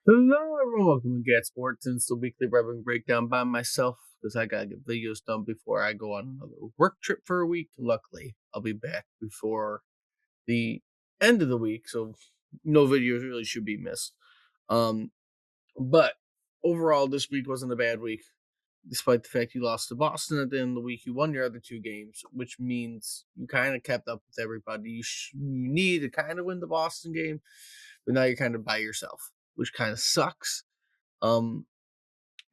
Hello, everyone. Welcome to Gat Sports, and it's the weekly Reverend Breakdown by myself because I gotta get videos done before I go on another work trip for a week. Luckily, I'll be back before the end of the week, so no videos really should be missed. Um, but overall, this week wasn't a bad week, despite the fact you lost to Boston at the end of the week. You won your other two games, which means you kind of kept up with everybody. You need to kind of win the Boston game, but now you're kind of by yourself, which kind of sucks. Um,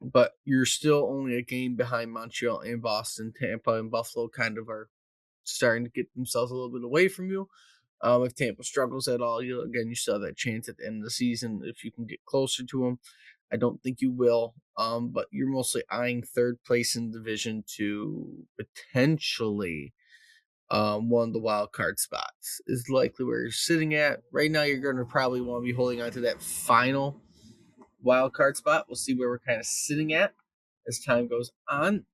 but you're still only a game behind Montreal and Boston. Tampa and Buffalo kind of are starting to get themselves a little bit away from you. If Tampa struggles at all, you still have that chance at the end of the season if you can get closer to them. I don't think you will, but you're mostly eyeing third place in the division to potentially one of the wild card spots is likely where you're sitting at. Right now, you're going to probably want to be holding on to that final wild card spot. We'll see where we're kind of sitting at as time goes on.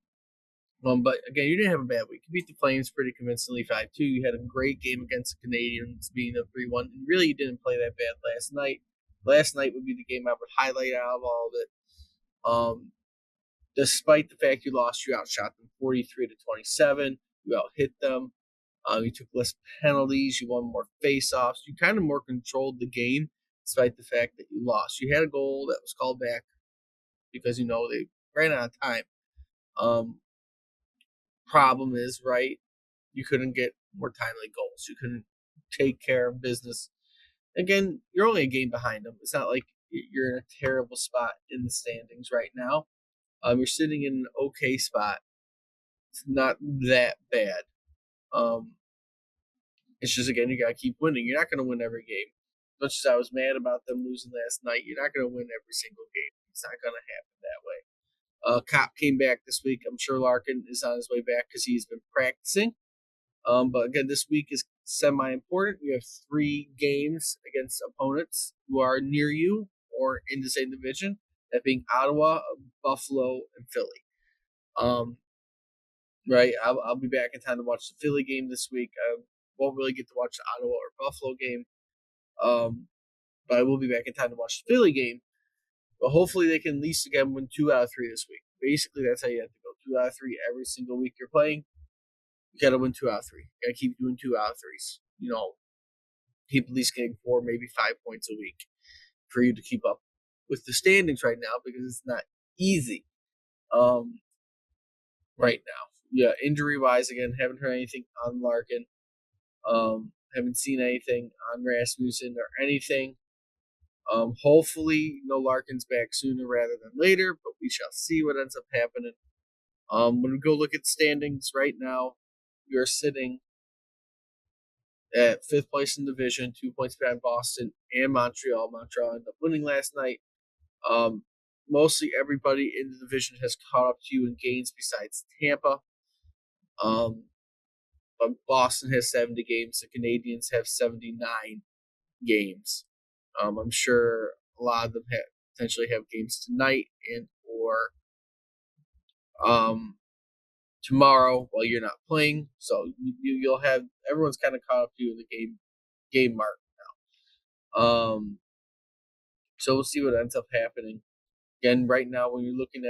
But again, you didn't have a bad week. You beat the Flames pretty convincingly 5-2. You had a great game against the Canadiens, being a 3-1. And really, you didn't play that bad last night. Last night would be the game I would highlight out of all of it. Despite the fact you lost, you outshot them 43-27. You out hit them. You took less penalties. You won more faceoffs. You kind of more controlled the game, despite the fact that you lost. You had a goal that was called back because they ran out of time. Problem is, right? You couldn't get more timely goals. You couldn't take care of business. Again, you're only a game behind them. It's not like you're in a terrible spot in the standings right now. You're sitting in an okay spot. It's not that bad. Um, it's just again, you gotta keep winning. You're not gonna win every game. As much as I was mad about them losing last night, you're not gonna win every single game. It's not gonna happen that way. Cop came back this week. I'm sure Larkin is on his way back because he's been practicing. But again, this week is semi-important. You have 3 games against opponents who are near you or in the same division, that being Ottawa, Buffalo, and Philly. Um, right, I'll be back in time to watch the Philly game this week. I won't really get to watch the Ottawa or Buffalo game, but I will be back in time to watch the Philly game. But hopefully they can at least again win 2 out of 3 this week. Basically, that's how you have to go. 2 out of 3 every single week you're playing. You got to win 2 out of 3. You got to keep doing 2 out of 3s. Keep at least getting 4, maybe 5 points a week for you to keep up with the standings right now because it's not easy um, right now. Yeah, injury wise, again, haven't heard anything on Larkin. Haven't seen anything on Rasmussen or anything. Hopefully, Larkin's back sooner rather than later, but we shall see what ends up happening. When we go look at standings right now, we are sitting at 5th place in the division, 2 points behind Boston and Montreal. Montreal ended up winning last night. Mostly everybody in the division has caught up to you in games besides Tampa. But Boston has 70 games. The Canadiens have 79 games. I'm sure a lot of them potentially have games tonight and or tomorrow while you're not playing. So you'll have everyone's kind of caught up to you in the game mark now. So we'll see what ends up happening. Again, right now when you're looking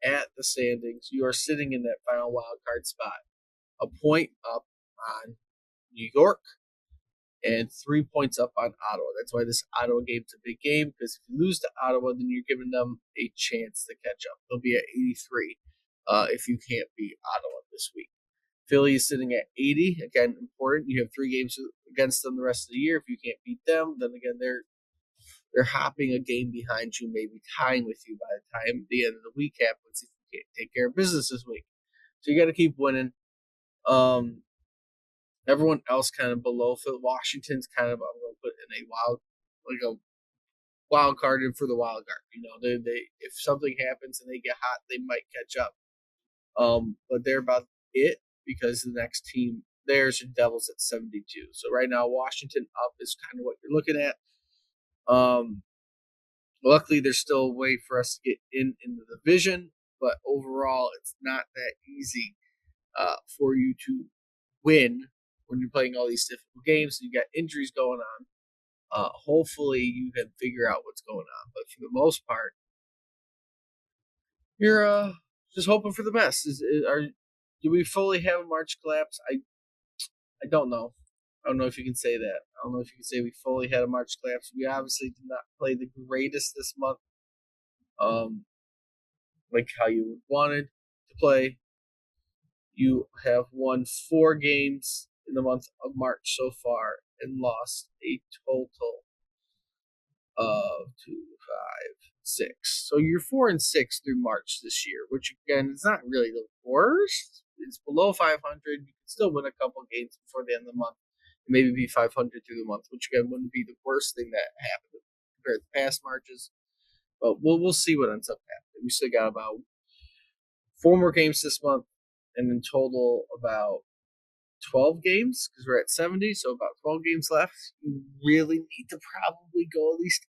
at the standings, you are sitting in that final wild card spot, a point up on New York and 3 points up on Ottawa. That's why this Ottawa game's a big game, because if you lose to Ottawa, then you're giving them a chance to catch up. They'll be at 83 if you can't beat Ottawa this week. Philly is sitting at 80. Again, important. You have 3 games against them the rest of the year. If you can't beat them, then again they're hopping a game behind you, maybe tying with you by the time the end of the week happens if you can't take care of business this week. So you got to keep winning. Everyone else kind of below Phil. Washington's kind of I'm going to put in a wild card in for the wild card. They if something happens and they get hot, they might catch up. But they're about it because the next team there's the Devils at 72. So right now Washington up is kind of what you're looking at. Luckily, there's still a way for us to get in the division, but overall, it's not that easy for you to win when you're playing all these difficult games and you got injuries going on. Hopefully you can figure out what's going on. But for the most part, you're just hoping for the best. Do we fully have a March collapse? I don't know. I don't know if you can say that. I don't know if you can say we fully had a March collapse. We obviously did not play the greatest this month, like how you wanted to play. You have won 4 games in the month of March so far and lost a total of 2, 5, 6. So you're 4-6 through March this year, which again is not really the worst. It's below 500. You can still win a couple games before the end of the month, and maybe be 500 through the month, which again wouldn't be the worst thing that happened compared to past Marches. But we'll see what ends up happening. We still got about 4 more games this month, and in total about 12 games because we're at 70, so about 12 games left. You really need to probably go at least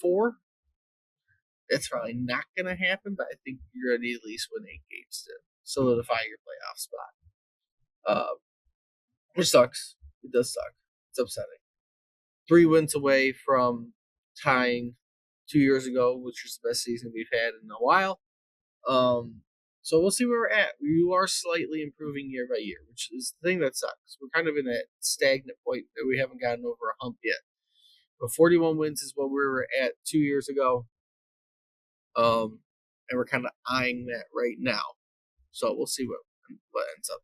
8-4. That's probably not going to happen, but I think you're going to at least win 8 games to solidify your playoff spot. Which sucks. It does suck. It's upsetting. 3 wins away from tying 2 years ago, which was the best season we've had in a while. So we'll see where we're at. We are slightly improving year by year, which is the thing that sucks. We're kind of in a stagnant point that we haven't gotten over a hump yet. But 41 wins is what we were at 2 years ago. And we're kind of eyeing that right now. So we'll see what ends up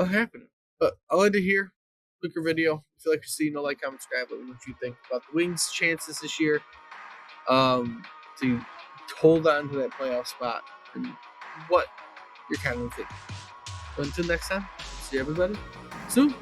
happening. But I like to hear quicker video. If you like to see, like, comment, subscribe. Let me know what you think about the Wings' chances this year to hold on to that playoff spot and what you're kind of thinking. But until next time, see everybody soon.